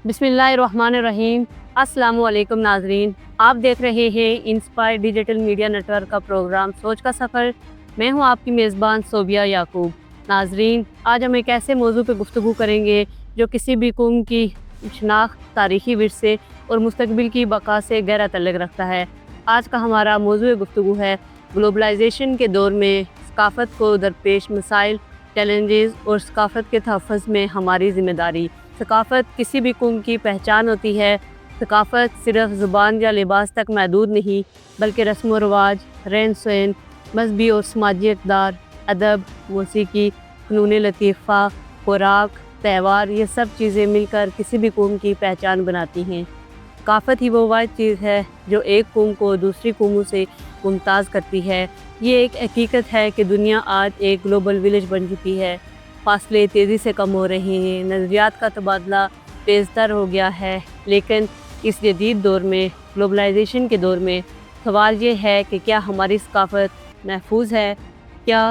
बिस्मिल्लाहिर्रहमानिर्रहीम। अस्सलाम वालेकुम नाजरीन, आप देख रहे हैं इंस्पायर डिजिटल मीडिया नेटवर्क का प्रोग्राम सोच का सफ़र। मैं हूं आपकी मेज़बान सोबिया याकूब। नाजरीन, आज हम एक ऐसे मौजू पे गुफ्तगू करेंगे जो किसी भी कौम की शनाख्त, तारीख़ी विरसे और मुस्तक़बिल की बका से गहरा तल्लुक़ रखता है। आज का हमारा मौजू गुफ्तगू है ग्लोबलाइजेशन के दौर में सकाफ़त को दरपेश मसाइल, चैलेंजेस और सकाफ़त के तहफ़्फ़ुज़ में हमारी ज़िम्मेदारी। सकाफ़त किसी भी कौम की पहचान होती है। सकाफ़त सिर्फ़ ज़ुबान या लिबास तक महदूद नहीं, बल्कि रस्म व रवाज, रहन सहन, मजहबी और समाजी इक़दार, अदब, मौसीकी, फ़नून लतीफ़ा, खुराक, त्यौहार, ये सब चीज़ें मिलकर किसी भी कौम की पहचान बनाती हैं। सकाफ़त ही वो वाहिद चीज़ है जो एक कौम को दूसरी कौमों से मुमताज़ करती है। ये एक हकीकत है कि दुनिया आज एक ग्लोबल विलेज बन चुकी है। फासले तेज़ी से कम हो रहे हैं, नज़रियात का तबादला तेज़तर हो गया है। लेकिन इस जदीद दौर में, ग्लोबलाइजेशन के दौर में, सवाल ये है कि क्या हमारी सकाफ़त महफूज है? क्या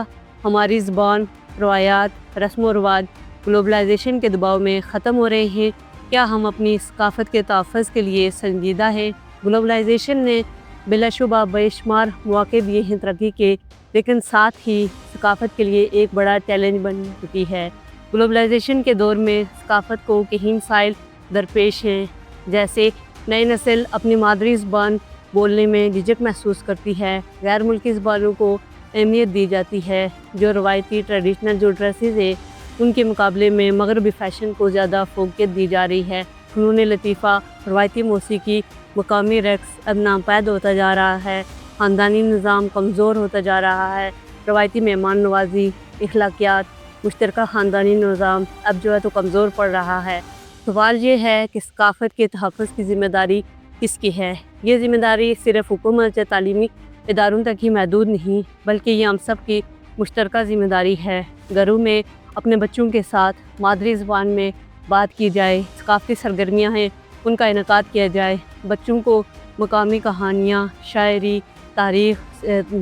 हमारी ज़ुबान, रवायात, रस्म व रवाज ग्लोबलाइजेशन के दबाव में ख़त्म हो रहे हैं? क्या हम अपनी सकाफ़त के तहफ़्फ़ुज़ के लिए संजीदा हैं? ग्लोबलाइजेशन ने बिलाशुबा बेशुमार मौक़े दिए हैं तरक्की के, लेकिन साथ ही सकाफ़त के लिए एक बड़ा चैलेंज बन चुकी है। ग्लोबलाइजेशन के दौर में सकाफ़त को कई मसाइल दरपेश हैं, जैसे नई नस्ल अपनी मादरी ज़ुबान बोलने में झिझक महसूस करती है, गैर मुल्की ज़ुबानों को अहमियत दी जाती है, जो रवायती ट्रेडिशनल जो ड्रेसेस है उनके मुकाबले में मगरबी फ़ैशन को ज़्यादा फ़ोकियत दी जा रही है। फ़नून लतीफ़ा, रवायती मौसीकी, मकामी रक़्स अब नापैद होता जा रहा है। ख़ानदानी निज़ाम कमज़ोर होता जा रहा है। रवायती मेहमान नवाज़ी, इख़लाक़ियात, मुश्तरका ख़ानदानी निज़ाम अब जो है तो कमज़ोर पड़ रहा है। सवाल ये है कि सकाफ़त के तहफ़्फ़ुज़ की ज़िम्मेदारी किसकी है? ये ज़िम्मेदारी सिर्फ़ हुकूमत या तालीमी इदारों तक ही महदूद नहीं, बल्कि ये हम सब की मुश्तरका ज़िम्मेदारी है। घरों में अपने बच्चों के साथ मादरी ज़ुबान में बात की जाए, सकाफ़ती सरगर्मियाँ हैं उनका इनेकाद किया जाए, बच्चों को मकामी कहानियाँ, शायरी, तारीख़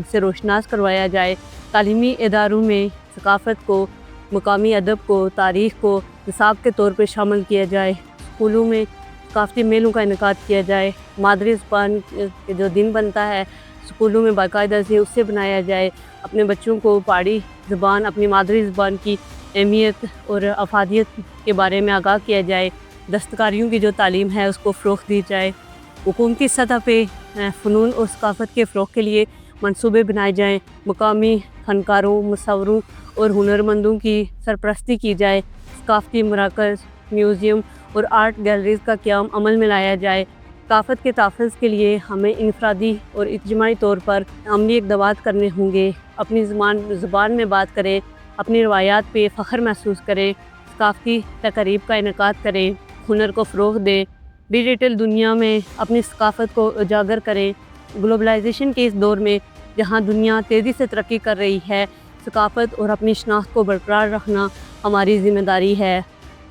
से रोशनास करवाया जाए। तालीमी इदारों में सकाफ़त को, मकामी अदब को, तारीख़ को निसाब के तौर पर शामिल किया जाए। स्कूलों में सकाफ़ती मेलों का इनेकाद किया जाए। मादरी ज़ुबान के जो दिन बनता है स्कूलों में बाकायदा से उससे बनाया जाए। अपने बच्चों को पहाड़ी ज़ुबान, अपनी मादरी ज़ुबान की अहमियत और अफादियत के बारे में आगाह किया जाए। दस्तकारियों की जो तालीम है उसको फ़रोग़ दी जाए। हुकूमती सतह पे फ़नून और सकाफ़त के फ़रोग़ के लिए मंसूबे बनाए जाएँ। मकामी फ़नकारों, मुसव्विरों और हुनरमंदों की सरपरस्ती की जाए। सकाफ़ती मराकज़, म्यूज़ियम और आर्ट गैलरीज़ का क़याम अमल में लाया जाए। सकाफ़त के तहफ़्फ़ुज़ के लिए हमें इनफ़रादी और इज्तिमाई तौर पर अमली इक़दामात करने होंगे। अपनी ज़ुबान में बात करें, अपनी रवायात पे फ़ख्र महसूस करें, सकाफ़ती तक़रीब का इनेकाद करें, हुनर को फ़रोग़ दें, डिजिटल दुनिया में अपनी सकाफ़त को उजागर करें। ग्लोबलाइजेशन के इस दौर में जहाँ दुनिया तेज़ी से तरक्की कर रही है, सकाफ़त और अपनी शनाख्त को बरकरार रखना हमारी ज़िम्मेदारी है।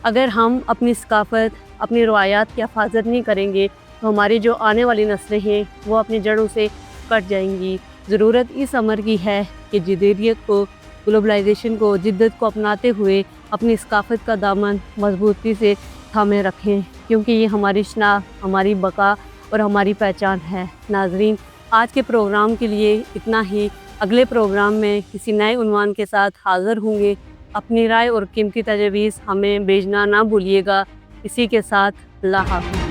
अगर हम अपनी सकाफ़त, अपनी रवायात की हिफाज़त नहीं करेंगे तो हमारी जो आने वाली नस्लें हैं वो अपनी जड़ों से कट जाएंगी। ज़रूरत इस अमर की है कि जदीदियत को, ग्लोबलाइजेशन को, जिद्दत को अपनाते हुए अपनी सकाफ़त का दामन मजबूती से थामे रखें, क्योंकि ये हमारी शनाख्त, हमारी बका और हमारी पहचान है। नाज़रीन, आज के प्रोग्राम के लिए इतना ही। अगले प्रोग्राम में किसी नए उन्वान के साथ हाज़िर होंगे। अपनी राय और कीमती तजवीज़ हमें भेजना ना भूलिएगा। इसी के साथ अल्लाह हाफ़िज़।